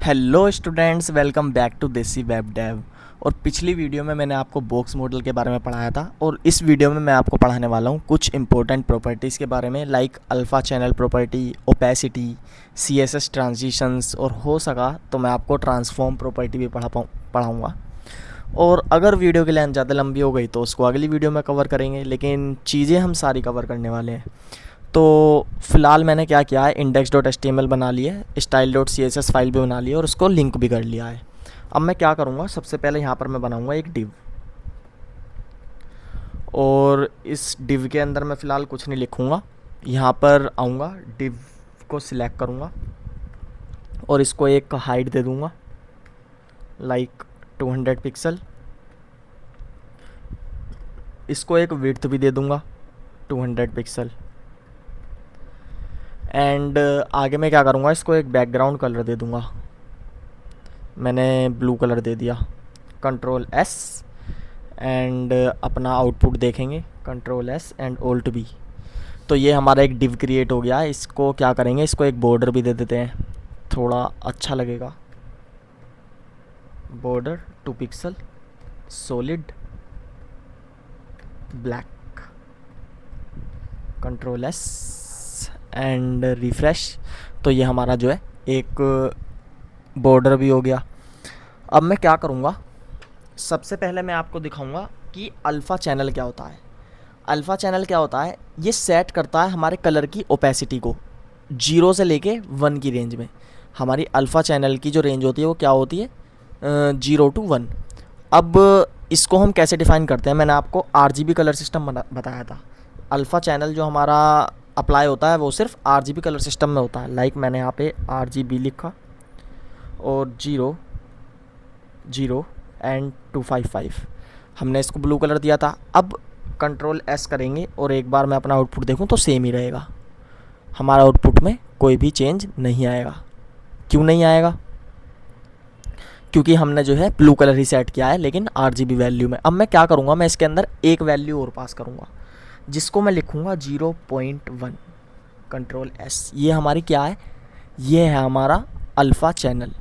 Hello students, welcome back to Desi web dev. और पिछली video में मैंने आपको बॉक्स मॉडल के बारे में पढ़ाया था और इस वीडियो में मैं आपको पढ़ाने वाला हूँ कुछ इंपॉर्टेंट प्रॉपर्टीज़ के बारे में, like alpha channel property, opacity, CSS transitions, और हो सका तो मैं आपको ट्रांसफॉर्म प्रॉपर्टी भी पढ़ाऊँगा। और अगर वीडियो की लेंथ ज़्यादा लंबी हो गई तो उसको अगली वीडियो में कवर करेंगे, लेकिन चीज़ें हम सारी कवर करने वाले हैं। तो फ़िलहाल मैंने क्या किया है, index.html बना ली है, style.css फाइल भी बना ली है और उसको लिंक भी कर लिया है। अब मैं क्या करूँगा, सबसे पहले यहाँ पर मैं बनाऊँगा एक div, और इस div के अंदर मैं फ़िलहाल कुछ नहीं लिखूँगा। यहाँ पर आऊँगा, div को सिलेक्ट करूँगा और इसको एक हाइट दे दूँगा लाइक 200 पिक्सल। इसको एक विड्थ भी दे दूँगा 200 पिक्सल। एंड आगे मैं क्या करूँगा, इसको एक बैकग्राउंड कलर दे दूँगा। मैंने ब्लू कलर दे दिया। कंट्रोल एस एंड अपना आउटपुट देखेंगे, control S and alt B. तो ये हमारा एक डिव क्रिएट हो गया है। इसको क्या करेंगे, इसको एक बॉर्डर भी दे देते हैं, थोड़ा अच्छा लगेगा। Border 2 pixel, solid black, control S and refresh. तो ये हमारा जो है एक बॉर्डर भी हो गया। अब मैं क्या करूँगा, सबसे पहले मैं आपको दिखाऊंगा कि अल्फ़ा चैनल क्या होता है। अल्फ़ा चैनल क्या होता है, ये सेट करता है हमारे कलर की ओपेसिटी को 0 से लेके 1 की रेंज में। हमारी अल्फ़ा चैनल की जो रेंज होती है वो क्या होती है, 0 to 1। अब इसको हम कैसे डिफ़ाइन करते हैं, मैंने आपको RGB कलर सिस्टम बताया था। अल्फ़ा चैनल जो हमारा अप्लाई होता है वो सिर्फ RGB कलर सिस्टम में होता है। लाइक मैंने यहाँ पे RGB लिखा और 0 0 एंड 255, हमने इसको ब्लू कलर दिया था। अब कंट्रोल एस करेंगे और एक बार मैं अपना आउटपुट देखूं तो सेम ही रहेगा, हमारा आउटपुट में कोई भी चेंज नहीं आएगा। क्यों नहीं आएगा, क्योंकि हमने जो है ब्लू कलर ही सेट किया है लेकिन RGB वैल्यू में। अब मैं क्या करूँगा, मैं इसके अंदर एक वैल्यू और पास करूँगा जिसको मैं लिखूँगा 0.1। कंट्रोल एस, ये हमारी क्या है, ये है हमारा अल्फ़ा चैनल।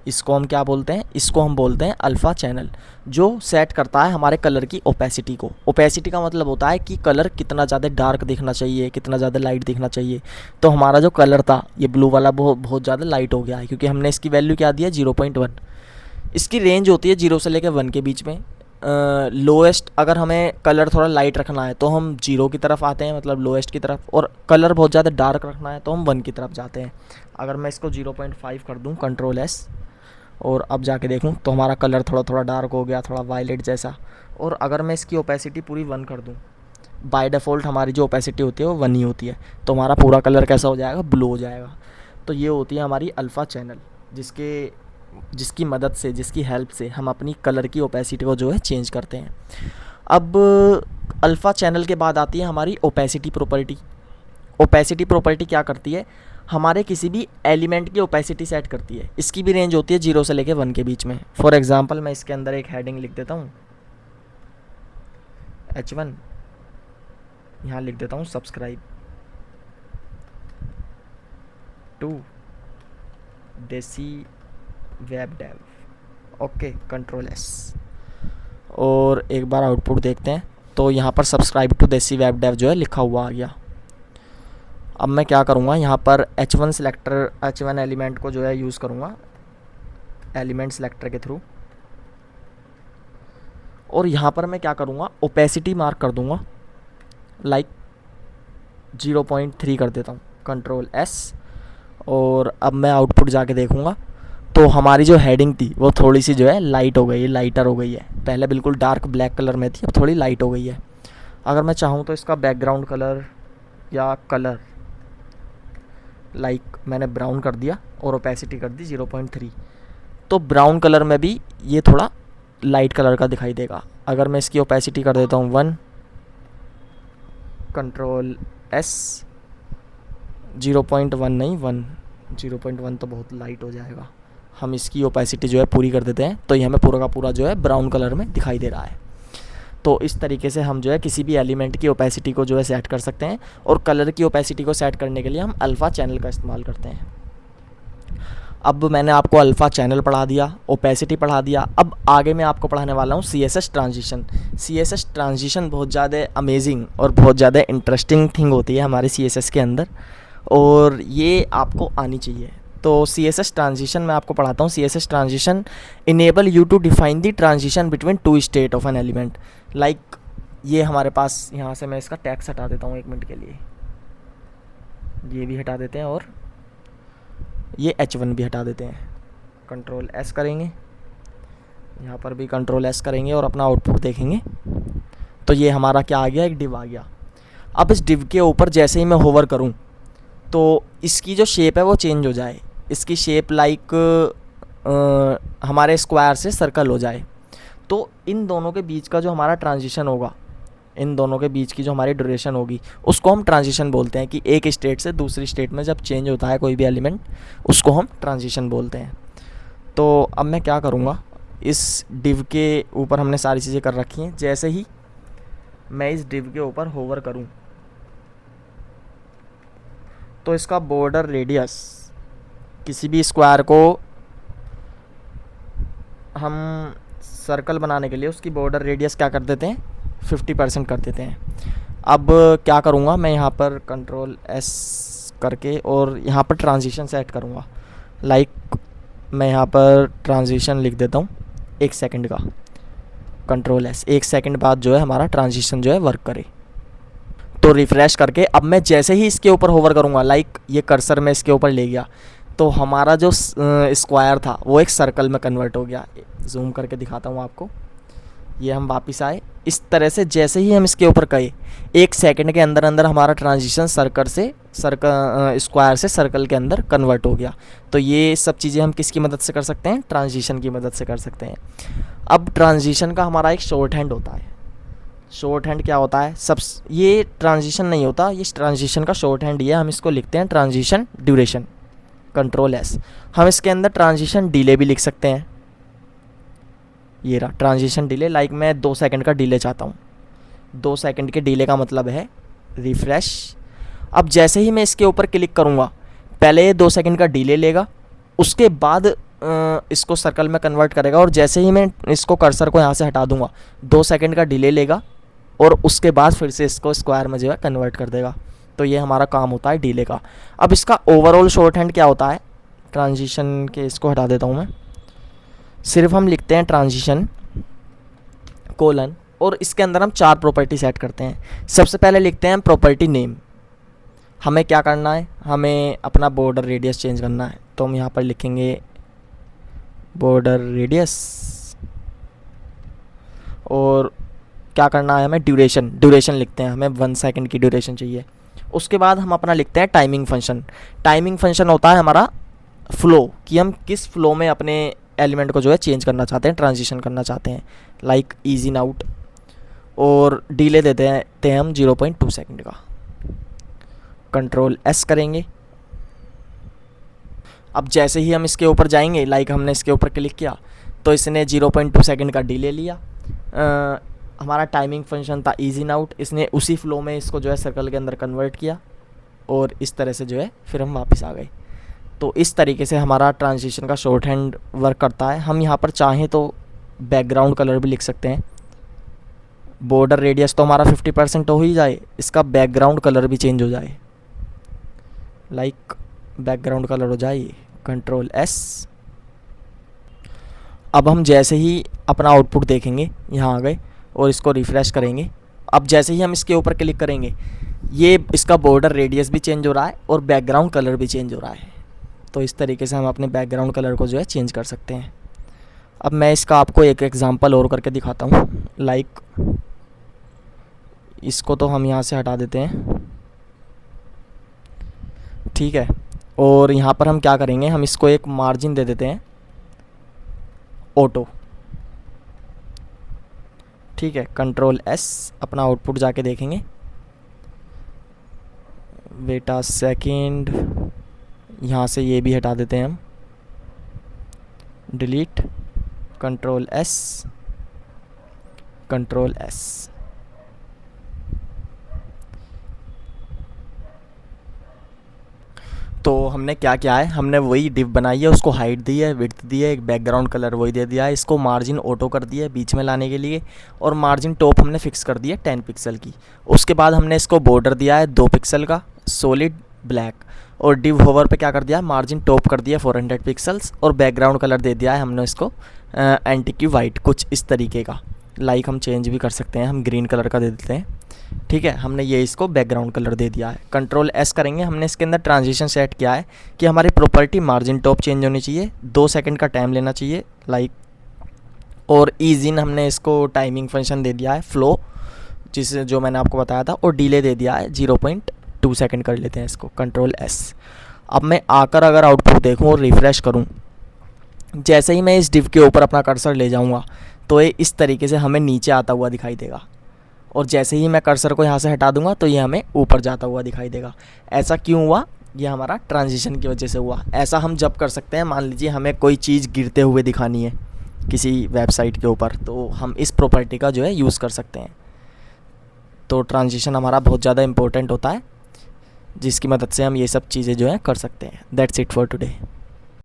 इसको हम क्या बोलते हैं, इसको हम बोलते हैं अल्फ़ा चैनल, जो सेट करता है हमारे कलर की ओपेसिटी को। ओपेसिटी का मतलब होता है कि कलर कितना ज़्यादा डार्क दिखना चाहिए, कितना ज़्यादा लाइट दिखना चाहिए। तो हमारा जो कलर था ये ब्लू वाला बहुत ज़्यादा लाइट हो गया है, क्योंकि हमने इसकी वैल्यू क्या दी है, 0.1। इसकी रेंज होती है 0 से लेकर 1 के बीच में। लोएस्ट अगर हमें कलर थोड़ा लाइट रखना है तो हम 0 की तरफ आते हैं, मतलब लोएस्ट की तरफ, और कलर बहुत ज़्यादा डार्क रखना है तो हम 1 की तरफ जाते हैं। अगर मैं इसको 0.5 कर दूँ, कंट्रोल एस, और अब जाके देखूं तो हमारा कलर थोड़ा थोड़ा डार्क हो गया, थोड़ा वायलेट जैसा। और अगर मैं इसकी ओपेसिटी पूरी 1 कर दूं, बाय डिफ़ॉल्ट हमारी जो ओपेसिटी होती है वो 1 ही होती है, तो हमारा पूरा कलर कैसा हो जाएगा, ब्लू हो जाएगा। तो ये होती है हमारी अल्फ़ा चैनल, जिसकी मदद से, जिसकी हेल्प से हम अपनी कलर की ओपेसिटी को जो है चेंज करते हैं। अब अल्फ़ा चैनल के बाद आती है हमारी ओपेसिटी प्रॉपर्टी। ओपेसिटी प्रॉपर्टी क्या करती है, हमारे किसी भी एलिमेंट की ओपेसिटी सेट करती है। इसकी भी रेंज होती है 0 से लेकर 1 के बीच में। फॉर एग्जांपल मैं इसके अंदर एक हेडिंग लिख देता हूँ H1, यहाँ लिख देता हूँ subscribe to Desi web Dave. Okay, control S, और एक बार आउटपुट देखते हैं तो यहाँ पर subscribe to Desi web Dave जो है लिखा हुआ आ गया। अब मैं क्या करूँगा, यहाँ पर H1 सेलेक्टर, H1 एलिमेंट को जो है यूज़ करूँगा एलिमेंट सेलेक्टर के थ्रू, और यहाँ पर मैं क्या करूँगा, ओपेसिटी मार्क कर दूँगा लाइक 0.3 कर देता हूँ, कंट्रोल एस। और अब मैं आउटपुट जाके देखूँगा तो हमारी जो हेडिंग थी वो थोड़ी सी जो है लाइट हो गई है, लाइटर हो गई है। पहले बिल्कुल डार्क ब्लैक कलर में थी, अब थोड़ी लाइट हो गई है। अगर मैं चाहूँ तो इसका बैकग्राउंड कलर या कलर लाइक मैंने ब्राउन कर दिया और ओपेसिटी कर दी 0.3, तो ब्राउन कलर में भी ये थोड़ा लाइट कलर का दिखाई देगा। अगर मैं इसकी ओपेसिटी कर देता हूँ 1, कंट्रोल एस, 0.1 नहीं 1, 0.1 तो बहुत लाइट हो जाएगा। हम इसकी ओपेसिटी जो है पूरी कर देते हैं तो ये हमें पूरा का पूरा जो है ब्राउन कलर में दिखाई दे रहा है। तो इस तरीके से हम जो है किसी भी एलिमेंट की ओपेसिटी को जो है सेट कर सकते हैं, और कलर की ओपेसिटी को सेट करने के लिए हम अल्फ़ा चैनल का इस्तेमाल करते हैं। अब मैंने आपको अल्फ़ा चैनल पढ़ा दिया, ओपेसिटी पढ़ा दिया। अब आगे मैं आपको पढ़ाने वाला हूँ C S S transition. C S S transition बहुत ज़्यादा अमेजिंग और बहुत ज़्यादा इंटरेस्टिंग थिंग होती है हमारे सी एस एस के अंदर, और ये आपको आनी चाहिए। तो सी एस एस ट्रांजिशन मैं आपको पढ़ाता हूँ। C S S transition enable you to define the transition between two state of an element. Like ये हमारे पास, यहाँ से मैं इसका टैक्स हटा देता हूँ 1 मिनट के लिए, ये भी हटा देते हैं और ये H1 भी हटा देते हैं। कंट्रोल एस करेंगे, यहाँ पर भी कंट्रोल एस करेंगे और अपना आउटपुट देखेंगे। तो ये हमारा क्या आ गया, एक डिव आ गया। अब इस डिव के ऊपर जैसे ही मैं होवर करूँ तो इसकी जो शेप है वो चेंज हो जाए। इसकी शेप लाइक हमारे स्क्वायर से सर्कल हो जाए। तो इन दोनों के बीच का जो हमारा ट्रांजिशन होगा, इन दोनों के बीच की जो हमारी ड्यूरेशन होगी, उसको हम ट्रांजिशन बोलते हैं। कि एक स्टेट से दूसरी स्टेट में जब चेंज होता है कोई भी एलिमेंट, उसको हम ट्रांजिशन बोलते हैं। तो अब मैं क्या करूँगा, इस डिव के ऊपर हमने सारी चीज़ें कर रखी हैं। जैसे ही मैं इस डिव के ऊपर होवर करूँ तो इसका बॉर्डर रेडियस, किसी भी स्क्वायर को हम सर्कल बनाने के लिए उसकी बॉर्डर रेडियस क्या कर देते हैं, 50% कर देते हैं। अब क्या करूँगा, मैं यहाँ पर कंट्रोल एस करके और यहाँ पर ट्रांजिशन सेट करूँगा। लाइक मैं यहाँ पर ट्रांजिशन लिख देता हूँ 1 सेकंड का। कंट्रोल एस, 1 सेकंड बाद जो है हमारा ट्रांजिशन जो है वर्क करे। तो रिफ़्रेश करके अब मैं जैसे ही इसके ऊपर होवर करूँगा, लाइक ये कर्सर मैं इसके ऊपर ले गया, तो हमारा जो स्क्वायर था वो एक सर्कल में कन्वर्ट हो गया। जूम करके दिखाता हूँ आपको। ये हम वापस आए, इस तरह से जैसे ही हम इसके ऊपर गए 1 सेकंड के अंदर अंदर हमारा ट्रांजिशन स्क्वायर से सर्कल के अंदर कन्वर्ट हो गया। तो ये सब चीज़ें हम किसकी मदद से कर सकते हैं, ट्रांजिशन की मदद से कर सकते हैं। अब ट्रांजिशन का हमारा एक शॉर्ट हैंड होता है। शॉर्ट हैंड क्या होता है, ये ट्रांजिशन नहीं होता, ये ट्रांजिशन का शॉर्ट हैंड ये हम इसको लिखते हैं ट्रांजिशन ड्यूरेशन। Control S. हम इसके अंदर ट्रांजिशन डिले भी लिख सकते हैं। ये रहा ट्रांजिशन डिले। लाइक मैं 2 सेकंड का डिले चाहता हूँ। 2 सेकंड के डिले का मतलब है रिफ़्रेश। अब जैसे ही मैं इसके ऊपर क्लिक करूँगा, पहले 2 सेकंड का डिले लेगा, उसके बाद इसको सर्कल में कन्वर्ट करेगा, और जैसे ही मैं इसको कर्सर को यहाँ से हटा दूँगा 2 सेकंड का डिले लेगा और उसके बाद फिर से इसको स्क्वायर में जो है कन्वर्ट कर देगा। तो ये हमारा काम होता है डिले का। अब इसका ओवरऑल शॉर्ट हैंड क्या होता है, ट्रांजिशन के इसको हटा देता हूँ मैं। सिर्फ हम लिखते हैं ट्रांजिशन कोलन, और इसके अंदर हम 4 प्रॉपर्टी सेट करते हैं। सबसे पहले लिखते हैं हम प्रॉपर्टी नेम। हमें क्या करना है, हमें अपना बॉर्डर रेडियस चेंज करना है। तो हम यहाँ पर लिखेंगे बॉर्डर रेडियस, और क्या करना है हमें, ड्यूरेशन लिखते हैं। हमें 1 सेकंड की ड्यूरेशन चाहिए। उसके बाद हम अपना लिखते हैं टाइमिंग फंक्शन। टाइमिंग फंक्शन होता है हमारा फ़्लो, कि हम किस फ़्लो में अपने एलिमेंट को जो है चेंज करना चाहते हैं, ट्रांजिशन करना चाहते हैं। लाइक ईज़ इन आउट, और डिले देते हैं हम 0.2 सेकंड का। कंट्रोल एस करेंगे। अब जैसे ही हम इसके ऊपर जाएंगे, लाइक हमने इसके ऊपर क्लिक किया तो इसने 0.2 सेकंड का डिले लिया। हमारा टाइमिंग फंक्शन था ईज़ इन आउट, इसने उसी फ्लो में इसको जो है सर्कल के अंदर कन्वर्ट किया, और इस तरह से जो है फिर हम वापस आ गए। तो इस तरीके से हमारा ट्रांजिशन का शॉर्ट हैंड वर्क करता है। हम यहाँ पर चाहें तो बैकग्राउंड कलर भी लिख सकते हैं। बॉर्डर रेडियस तो हमारा 50% हो ही जाए, इसका बैकग्राउंड कलर भी चेंज हो जाए। लाइक बैकग्राउंड कलर हो जाए, कंट्रोल एस। अब हम जैसे ही अपना आउटपुट देखेंगे, यहाँ आ गए और इसको रिफ़्रेश करेंगे। अब जैसे ही हम इसके ऊपर क्लिक करेंगे, ये इसका बॉर्डर रेडियस भी चेंज हो रहा है और बैकग्राउंड कलर भी चेंज हो रहा है। तो इस तरीके से हम अपने बैकग्राउंड कलर को जो है चेंज कर सकते हैं। अब मैं इसका आपको एक एग्जांपल और करके दिखाता हूँ। लाइक इसको तो हम यहाँ से हटा देते हैं, ठीक है। और यहाँ पर हम क्या करेंगे, हम इसको एक मार्जिन दे देते हैं ऑटो, ठीक है। कंट्रोल एस, अपना आउटपुट जाके देखेंगे। वेट अ सेकेंड, यहाँ से ये भी हटा देते हैं हम, delete. Control S, control S. तो हमने क्या किया है, हमने वही डिव बनाई है, उसको हाइट दी है, विड्थ दी है, एक बैकग्राउंड कलर वही दे दिया है, इसको मार्जिन ऑटो कर दिया है बीच में लाने के लिए, और मार्जिन टॉप हमने फिक्स कर दी है 10 पिक्सल की। उसके बाद हमने इसको बॉर्डर दिया है 2 पिक्सल का सॉलिड ब्लैक, और डिव होवर पे क्या कर दिया है, मार्जिन टॉप कर दिया 400 पिक्सल्स, और बैकग्राउंड कलर दे दिया है हमने इसको एंटिकी वाइट, कुछ इस तरीके का। लाइक हम चेंज भी कर सकते हैं, हम ग्रीन कलर का दे देते हैं। ठीक है, हमने ये इसको बैकग्राउंड कलर दे दिया है। कंट्रोल एस करेंगे, हमने इसके अंदर ट्रांजिशन सेट किया है कि हमारी प्रॉपर्टी मार्जिन टॉप चेंज होनी चाहिए, 2 सेकंड का टाइम लेना चाहिए लाइक, और ईज इन हमने इसको टाइमिंग फंक्शन दे दिया है फ्लो, जो मैंने आपको बताया था, और डिले दे दिया है 0.2 सेकंड कर लेते हैं इसको। Control S. अब मैं आकर अगर आउटपुट देखूँ और रिफ़्रेश करूँ, जैसे ही मैं इस डिव के ऊपर अपना कर्सर ले जाऊँगा तो ये इस तरीके से हमें नीचे आता हुआ दिखाई देगा, और जैसे ही मैं कर्सर को यहाँ से हटा दूंगा तो ये हमें ऊपर जाता हुआ दिखाई देगा। ऐसा क्यों हुआ, ये हमारा ट्रांजिशन की वजह से हुआ। ऐसा हम जब कर सकते हैं, मान लीजिए हमें कोई चीज़ गिरते हुए दिखानी है किसी वेबसाइट के ऊपर, तो हम इस प्रॉपर्टी का जो है यूज़ कर सकते हैं। तो ट्रांजिशन हमारा बहुत ज़्यादा इंपॉर्टेंट होता है, जिसकी मदद से हम ये सब चीज़ें जो है कर सकते हैं। That's it for today.